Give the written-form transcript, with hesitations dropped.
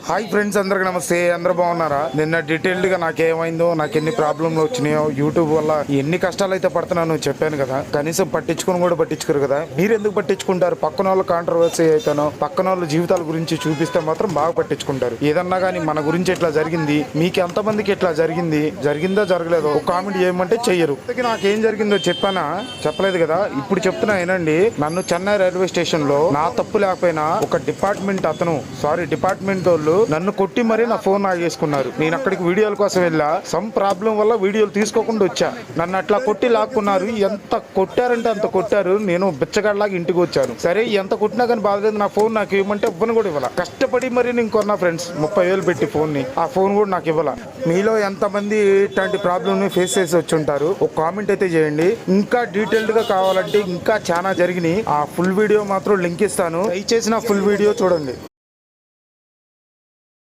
Hi friends, అందరికి నమస్తే. అందరూ బాగున్నారా? నిన్న డీటెయిల్డ్ గా నాకేమైందో, నాకు ఎన్ని ప్రాబ్లంలు వచ్చినాయో, యూట్యూబ్ వల్ల ఎన్ని కష్టాలు అయితే పడుతున్నానో చెప్పాను కదా. కనీసం పట్టించుకుని కూడా పట్టించుకోరు కదా. మీరు ఎందుకు పట్టించుకుంటారు? పక్కన వాళ్ళు కాంట్రవర్సీ అయితేనో, పక్కన వాళ్ళ జీవితాల గురించి చూపిస్తే మాత్రం బాగా పట్టించుకుంటారు. ఏదన్నా కానీ మన గురించి ఎట్లా జరిగింది, మీకు ఎంతమందికి ఎట్లా జరిగిందా జరగలేదో ఒక కామెంట్ చేయమంటే చెయ్యరు. నాకేం జరిగిందో చెప్పానా? చెప్పలేదు కదా. ఇప్పుడు చెప్తున్నా ఏనండి. నన్ను చెన్నై రైల్వే స్టేషన్ లో నా తప్పు లేకపోయినా ఒక డిపార్ట్మెంట్ వాళ్ళు నన్ను కొట్టి మరీ నా ఫోన్ ఆగేసుకున్నారు. నేను అక్కడికి వీడియోల కోసం వెళ్ళా. సమ్ ప్రాబ్లం వల్ల వీడియోలు తీసుకోకుండా వచ్చా. నన్ను అట్లా కొట్టి లాక్కున్నారు. ఎంత కొట్టారంటే అంత కొట్టారు. నేను బిచ్చగాడిలాగా ఇంటికి వచ్చాను. సరే, ఎంత కొట్టినా కానీ బాధలేదు. నా ఫోన్ నాకు ఇవ్వమంటే ఇవ్వను కూడా ఇవ్వాల. కష్టపడి మరి నేను కొన్నా ఫ్రెండ్స్, 30,000 పెట్టి ఫోన్ ని. ఆ ఫోన్ కూడా నాకు ఇవ్వాల. మీలో ఎంతమంది ఇట్లాంటి ప్రాబ్లమ్ ని ఫేస్ చేసి వచ్చి ఉంటారు? ఒక కామెంట్ అయితే చేయండి. ఇంకా డీటెయిల్డ్ గా కావాలంటే ఇంకా చాలా జరిగినాయి. ఆ ఫుల్ వీడియో మాత్రం లింక్ ఇస్తాను. దయచేసి నా ఫుల్ వీడియో చూడండి.